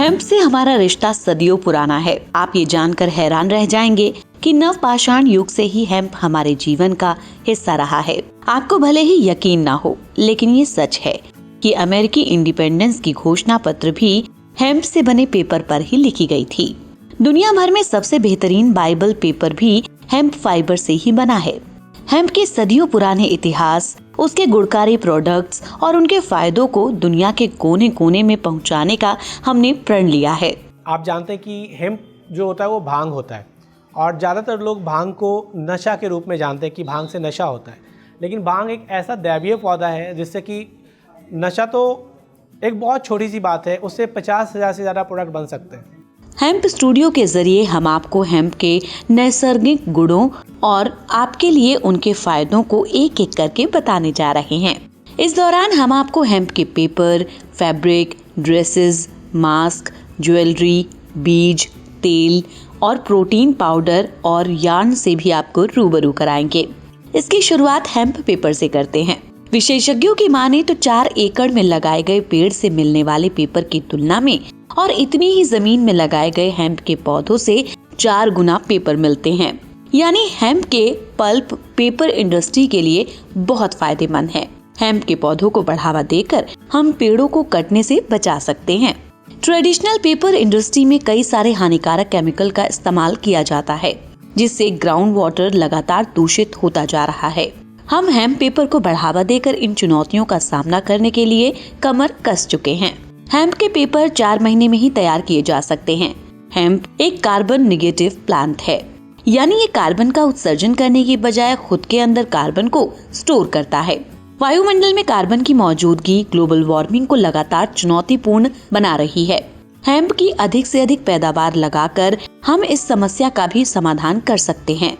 Hemp से हमारा रिश्ता सदियों पुराना है। आप ये जानकर हैरान रह जाएंगे कि नवपाषाण युग से ही हेम्प हमारे जीवन का हिस्सा रहा है। आपको भले ही यकीन ना हो, लेकिन ये सच है कि अमेरिकी इंडिपेंडेंस की घोषणा पत्र भी हेम्प से बने पेपर पर ही लिखी गई थी। दुनिया भर में सबसे बेहतरीन बाइबल पेपर भी हेम्प फाइबर से ही बना है। हेम्प के सदियों पुराने इतिहास, उसके गुणकारी प्रोडक्ट्स और उनके फायदों को दुनिया के कोने कोने में पहुंचाने का हमने प्रण लिया है। आप जानते हैं कि हेम्प जो होता है वो भांग होता है और ज़्यादातर लोग भांग को नशा के रूप में जानते हैं कि भांग से नशा होता है, लेकिन भांग एक ऐसा दैवीय पौधा है जिससे कि नशा तो एक बहुत छोटी सी बात है, उससे 50,000 से ज़्यादा प्रोडक्ट बन सकते हैं। हेम्प स्टूडियो के जरिए हम आपको हेम्प के नैसर्गिक गुणों और आपके लिए उनके फायदों को एक एक करके बताने जा रहे हैं। इस दौरान हम आपको हेम्प के paper, fabric, dresses, mask, jewellery, बीज, तेल और प्रोटीन पाउडर और यार्न से भी आपको रूबरू कराएंगे। इसकी शुरुआत हेम्प पेपर से करते हैं। विशेषज्ञों की माने तो 4 एकड़ में लगाए गए पेड़ से मिलने वाले पेपर की तुलना में और इतनी ही जमीन में लगाए गए हेम्प के पौधों से 4 गुना पेपर मिलते हैं। यानी हेम्प के पल्प पेपर इंडस्ट्री के लिए बहुत फायदेमंद है। हेम्प के पौधों को बढ़ावा देकर हम पेड़ों को कटने से बचा सकते हैं। ट्रेडिशनल पेपर इंडस्ट्री में कई सारे हानिकारक केमिकल का इस्तेमाल किया जाता है, जिससे ग्राउंड वाटर लगातार दूषित होता जा रहा है। हम हेम्प पेपर को बढ़ावा देकर इन चुनौतियों का सामना करने के लिए कमर कस चुके हैं। हेम्प के पेपर 4 महीने में ही तैयार किए जा सकते हैं। हेम्प एक कार्बन निगेटिव प्लांट है, यानी ये कार्बन का उत्सर्जन करने की बजाय खुद के अंदर कार्बन को स्टोर करता है। वायुमंडल में कार्बन की मौजूदगी ग्लोबल वार्मिंग को लगातार चुनौतीपूर्ण बना रही है। हेम्प की अधिक से अधिक पैदावार लगाकर हम इस समस्या का भी समाधान कर सकते हैं।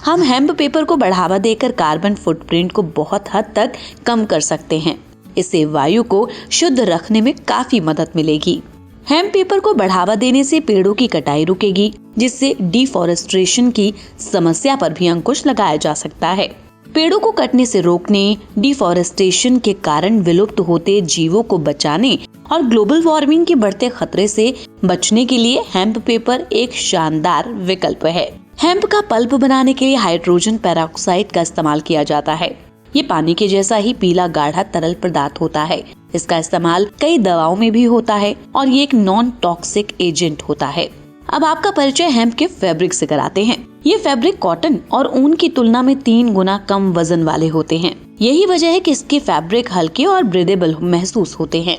हम हेम्प पेपर को बढ़ावा देकर कार्बन फुटप्रिंट को बहुत हद तक कम कर सकते हैं। इससे वायु को शुद्ध रखने में काफी मदद मिलेगी। हेम्प पेपर को बढ़ावा देने से पेड़ों की कटाई रुकेगी, जिससे डिफॉरेस्टेशन की समस्या पर भी अंकुश लगाया जा सकता है। पेड़ों को कटने से रोकने, डिफॉरेस्टेशन के कारण विलुप्त होते जीवों को बचाने और ग्लोबल वार्मिंग के बढ़ते खतरे से बचने के लिए हेम्प पेपर एक शानदार विकल्प है। हेम्प का पल्प बनाने के लिए हाइड्रोजन पेरोक्साइड का इस्तेमाल किया जाता है। ये पानी के जैसा ही पीला गाढ़ा तरल पदार्थ होता है। इसका इस्तेमाल कई दवाओं में भी होता है और ये एक नॉन टॉक्सिक एजेंट होता है। अब आपका परिचय हेम्प के फैब्रिक से कराते हैं। ये फैब्रिक कॉटन और ऊन की तुलना में 3 गुना कम वजन वाले होते हैं। यही वजह है कि इसके फैब्रिक हल्के और ब्रीदेबल महसूस होते हैं।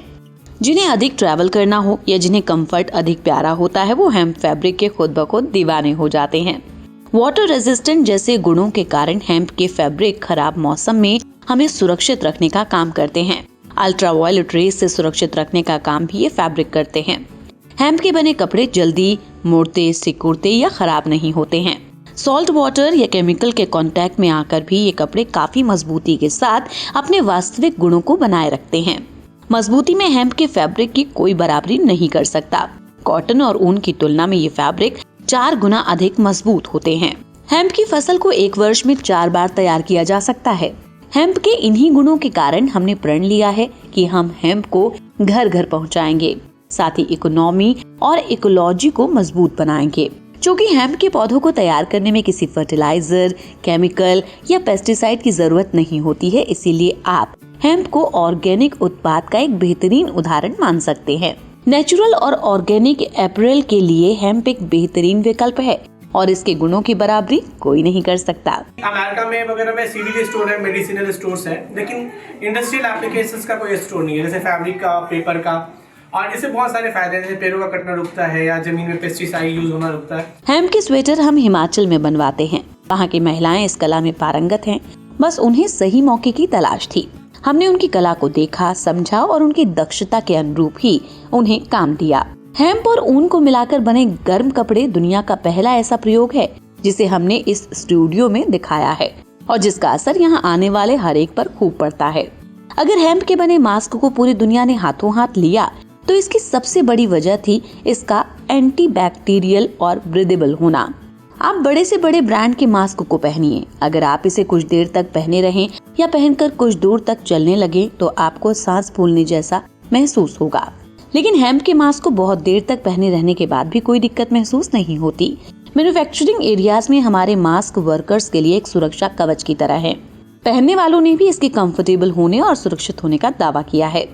जिन्हें अधिक ट्रैवल करना हो या जिन्हें कंफर्ट अधिक प्यारा होता है, वो हेम्प फैब्रिक के खुद ब खुद दीवाने हो जाते हैं। वाटर रेजिस्टेंट जैसे गुणों के कारण हेम्प के फैब्रिक खराब मौसम में हमें सुरक्षित रखने का काम करते हैं। अल्ट्रावायलेट रेज से सुरक्षित रखने का काम भी ये फैब्रिक करते हैं। हेम्प के बने कपड़े जल्दी मुड़ते, सिकुड़ते या खराब नहीं होते हैं। सॉल्ट वाटर या केमिकल के कांटेक्ट में आकर भी ये कपड़े काफी मजबूती के साथ अपने वास्तविक गुणों को बनाए रखते हैं। मजबूती में हेम्प के फैब्रिक की कोई बराबरी नहीं कर सकता। कॉटन और ऊन की तुलना में ये फैब्रिक 4 गुना अधिक मजबूत होते हैं। हेम्प की फसल को 1 वर्ष में 4 बार तैयार किया जा सकता है। हेम्प के इन्हीं गुणों के कारण हमने प्रण लिया है कि हम हेम्प को घर घर पहुंचाएंगे, साथ ही इकोनॉमी और इकोलॉजी को मजबूत बनाएंगे। क्योंकि हेम्प के पौधों को तैयार करने में किसी फर्टिलाइजर, केमिकल या पेस्टिसाइड की जरूरत नहीं होती है, इसीलिए आप हेम्प को ऑर्गेनिक उत्पाद का एक बेहतरीन उदाहरण मान सकते हैं। नेचुरल और ऑर्गेनिक अपैरल के लिए हेम्प एक बेहतरीन विकल्प है और इसके गुणों की बराबरी कोई नहीं कर सकता। अमेरिका में वगैरह में सीवीडी स्टोर है, मेडिसिनल स्टोर्स है, लेकिन इंडस्ट्रियल एप्लीकेशंस का कोई स्टोर नहीं है, जैसे फैब्रिक का, पेपर का। और इससे बहुत सारे फायदे हैं, जैसे पेड़ों का कटना रुकता है या जमीन में पेस्टिसाइड यूज होना रुकता है। हेम्प के स्वेटर हम हिमाचल में बनवाते हैं। वहाँ की महिलाएं इस कला में पारंगत हैं, बस उन्हें सही मौके की तलाश थी। हमने उनकी कला को देखा, समझा और उनकी दक्षता के अनुरूप ही उन्हें काम दिया। हेम्प और ऊन को मिलाकर बने गर्म कपड़े दुनिया का पहला ऐसा प्रयोग है जिसे हमने इस स्टूडियो में दिखाया है और जिसका असर यहाँ आने वाले हर एक पर खूब पड़ता है। अगर हेम्प के बने मास्क को पूरी दुनिया ने हाथों हाथ लिया तो इसकी सबसे बड़ी वजह थी इसका एंटीबैक्टीरियल और ब्रीदेबल होना। आप बड़े से बड़े ब्रांड के मास्क को पहनिए, अगर आप इसे कुछ देर तक पहने रहें या पहनकर कुछ दूर तक चलने लगे तो आपको सांस फूलने जैसा महसूस होगा। लेकिन हेम्प के मास्क को बहुत देर तक पहने रहने के बाद भी कोई दिक्कत महसूस नहीं होती। मैन्युफैक्चरिंग एरियाज में हमारे मास्क वर्कर्स के लिए एक सुरक्षा कवच की तरह है। पहनने वालों ने भी इसके कंफर्टेबल होने और सुरक्षित होने का दावा किया है।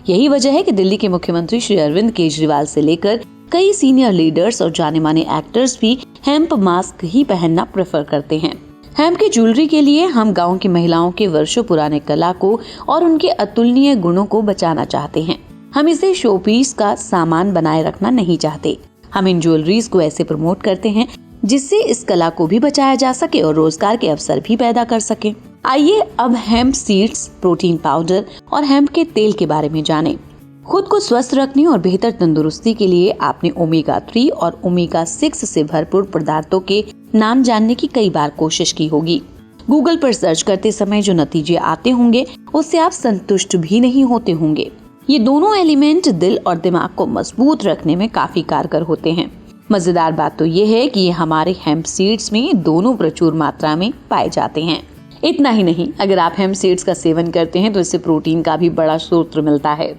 यही वजह है कि दिल्ली के मुख्यमंत्री श्री अरविंद केजरीवाल से लेकर कई सीनियर लीडर्स और जाने माने एक्टर्स भी हेम्प मास्क ही पहनना प्रेफर करते हैं। हेम्प की ज्वेलरी के लिए हम गांव की महिलाओं के वर्षों पुराने कला को और उनके अतुलनीय गुणों को बचाना चाहते हैं। हम इसे शोपीस का सामान बनाए रखना नहीं चाहते। हम इन ज्वेलरीज को ऐसे प्रमोट करते हैं जिससे इस कला को भी बचाया जा सके और रोजगार के अवसर भी पैदा कर सके। आइए अब हेम्प सीड्स, प्रोटीन पाउडर और हेम्प के तेल के बारे में जानें। खुद को स्वस्थ रखने और बेहतर तंदुरुस्ती के लिए आपने ओमेगा 3 और ओमेगा 6 से भरपूर पदार्थों के नाम जानने की कई बार कोशिश की होगी। गूगल पर सर्च करते समय जो नतीजे आते होंगे उससे आप संतुष्ट भी नहीं होते होंगे। ये दोनों एलिमेंट दिल और दिमाग को मजबूत रखने में काफी कारगर होते हैं। मजेदार बात तो ये है कि ये हमारे हेम्प सीड्स में दोनों प्रचुर मात्रा में पाए जाते हैं। इतना ही नहीं, अगर आप हेम्प सीड्स का सेवन करते हैं तो इससे प्रोटीन का भी बड़ा स्रोत मिलता है।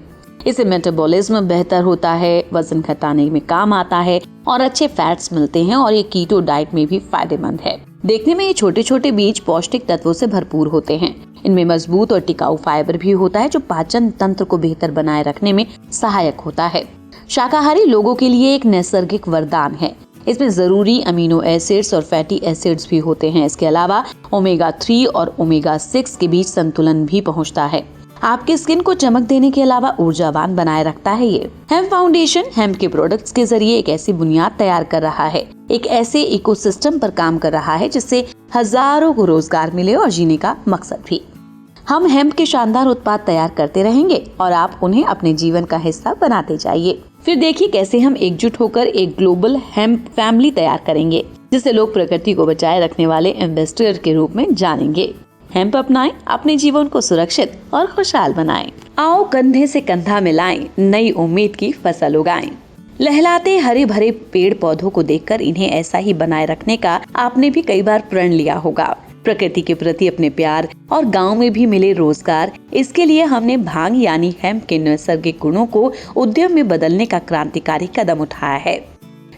इससे मेटाबॉलिज्म बेहतर होता है, वजन घटाने में काम आता है और अच्छे फैट्स मिलते हैं और ये कीटो डाइट में भी फायदेमंद है। देखने में ये छोटे छोटे बीज पौष्टिक तत्वों से भरपूर होते हैं। इनमें मजबूत और टिकाऊ फाइबर भी होता है जो पाचन तंत्र को बेहतर बनाए रखने में सहायक होता है। शाकाहारी लोगों के लिए एक नैसर्गिक वरदान है। इसमें जरूरी अमीनो एसिड्स और फैटी एसिड्स भी होते हैं। इसके अलावा ओमेगा 3 और ओमेगा 6 के बीच संतुलन भी पहुंचता है। आपकी स्किन को चमक देने के अलावा ऊर्जावान बनाए रखता है। ये हेम्प फाउंडेशन हेम्प के प्रोडक्ट्स के जरिए एक ऐसी बुनियाद तैयार कर रहा है, एक ऐसे इकोसिस्टम पर काम कर रहा है जिससे हजारों को रोजगार मिले और जीने का मकसद भी। हम हेम्प के शानदार उत्पाद तैयार करते रहेंगे और आप उन्हें अपने जीवन का हिस्सा बनाते जाइए। फिर देखिए कैसे हम एकजुट होकर एक ग्लोबल हेम्प फैमिली तैयार करेंगे जिसे लोग प्रकृति को बचाए रखने वाले एम्बेसडर के रूप में जानेंगे। हेम्प अपनाएं, अपने जीवन को सुरक्षित और खुशहाल बनाएं। आओ कंधे से कंधा मिलाएं, नई उम्मीद की फसल उगाएं। लहलाते हरे भरे पेड़ पौधों को देखकर इन्हें ऐसा ही बनाए रखने का आपने भी कई बार प्रण लिया होगा। प्रकृति के प्रति अपने प्यार और गांव में भी मिले रोजगार, इसके लिए हमने भांग यानी हेम्प के नैसर्गिक गुणों को उद्यम में बदलने का क्रांतिकारी कदम उठाया है।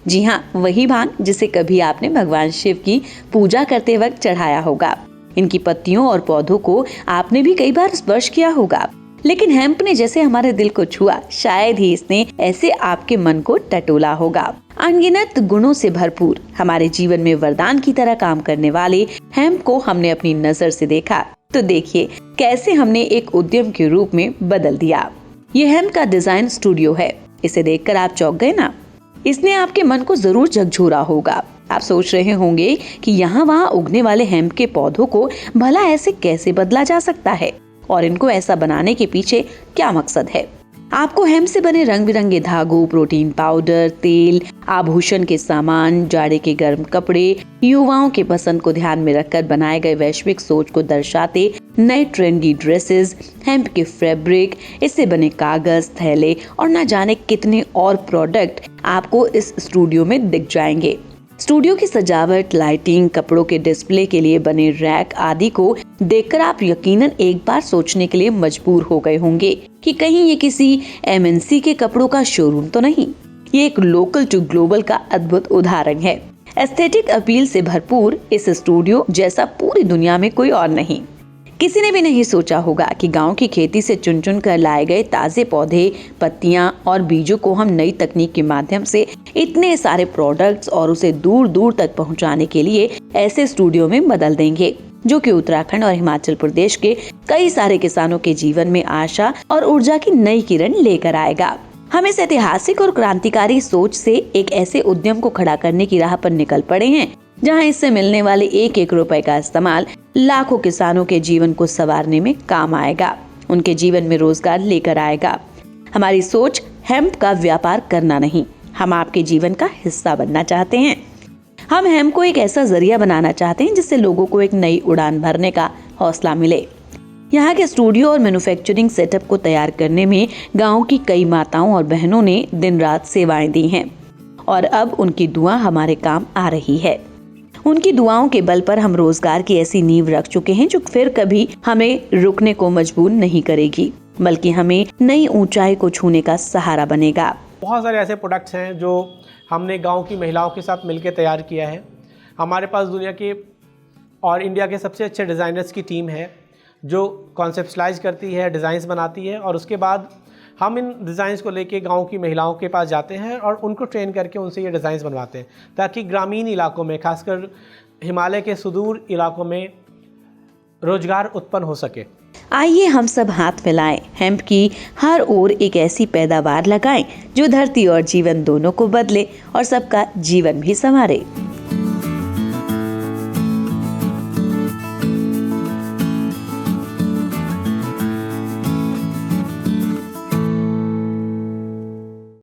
जी हाँ, वही भांग जिसे कभी आपने भगवान शिव की पूजा करते वक्त चढ़ाया होगा। इनकी पत्तियों और पौधों को आपने भी कई बार स्पर्श किया होगा, लेकिन हेम्प ने जैसे हमारे दिल को छुआ, शायद ही इसने ऐसे आपके मन को टटोला होगा। अनगिनत गुणों से भरपूर, हमारे जीवन में वरदान की तरह काम करने वाले हेम्प को हमने अपनी नजर से देखा तो देखिए कैसे हमने एक उद्यम के रूप में बदल दिया। ये हेम्प का डिजाइन स्टूडियो है। इसे देखकर आप चौंक गए ना? इसने आपके मन को जरूर झकझोरा होगा। आप सोच रहे होंगे कि यहाँ वहाँ उगने वाले हेम्प के पौधों को भला ऐसे कैसे बदला जा सकता है और इनको ऐसा बनाने के पीछे क्या मकसद है। आपको हेम्प से बने रंग बिरंगे धागों, प्रोटीन पाउडर, तेल, आभूषण के सामान, जाड़े के गर्म कपड़े, युवाओं के पसंद को ध्यान में रखकर बनाए गए वैश्विक सोच को दर्शाते नए ट्रेंडी ड्रेसेस, हेम्प के फैब्रिक, इससे बने कागज, थैले और न जाने कितने और प्रोडक्ट आपको इस स्टूडियो में दिख जाएंगे। स्टूडियो की सजावट, लाइटिंग, कपड़ों के डिस्प्ले के लिए बने रैक आदि को देखकर आप यकीनन एक बार सोचने के लिए मजबूर हो गए होंगे कि कहीं ये किसी MNC के कपड़ों का शोरूम तो नहीं। ये एक लोकल टू ग्लोबल का अद्भुत उदाहरण है। एस्थेटिक अपील से भरपूर इस स्टूडियो जैसा पूरी दुनिया में कोई और नहीं। किसी ने भी नहीं सोचा होगा कि गांव की खेती से चुन चुन कर लाए गए ताजे पौधे, पत्तियां और बीजों को हम नई तकनीक के माध्यम से इतने सारे प्रोडक्ट्स और उसे दूर दूर तक पहुंचाने के लिए ऐसे स्टूडियो में बदल देंगे, जो कि उत्तराखंड और हिमाचल प्रदेश के कई सारे किसानों के जीवन में आशा और ऊर्जा की नई किरण लेकर आएगा। हम इस ऐतिहासिक और क्रांतिकारी सोच से एक ऐसे उद्यम को खड़ा करने की राह पर निकल पड़े हैं जहां इससे मिलने वाले एक एक रुपए का इस्तेमाल लाखों किसानों के जीवन को संवारने में काम आएगा, उनके जीवन में रोजगार लेकर आएगा। हमारी सोच हेम्प का व्यापार करना नहीं, हम आपके जीवन का हिस्सा बनना चाहते हैं। हम हेम्प को एक ऐसा जरिया बनाना चाहते हैं जिससे लोगों को एक नई उड़ान भरने का हौसला मिले। यहाँ के स्टूडियो और मैन्युफैक्चरिंग सेटअप को तैयार करने में गाँव की कई माताओं और बहनों ने दिन रात सेवाएं दी हैं और अब उनकी दुआ हमारे काम आ रही है। उनकी दुआओं के बल पर हम रोजगार की ऐसी नींव रख चुके हैं जो फिर कभी हमें रुकने को मजबूर नहीं करेगी, बल्कि हमें नई ऊंचाई को छूने का सहारा बनेगा। बहुत सारे ऐसे प्रोडक्ट्स हैं जो हमने गांव की महिलाओं के साथ मिलकर तैयार किया है। हमारे पास दुनिया के और इंडिया के सबसे अच्छे डिज़ाइनर्स की टीम है जो कॉन्सेप्चुलाइज करती है, डिज़ाइंस बनाती है, और उसके बाद हम इन डिज़ाइंस को लेके गांव की महिलाओं के पास जाते हैं और उनको ट्रेन करके उनसे ये डिज़ाइंस बनवाते हैं, ताकि ग्रामीण इलाकों में, खासकर हिमालय के सुदूर इलाकों में रोजगार उत्पन्न हो सके। आइए हम सब हाथ मिलाएं, हेम्प की हर ओर एक ऐसी पैदावार लगाएं जो धरती और जीवन दोनों को बदले और सबका जीवन भी संवारे।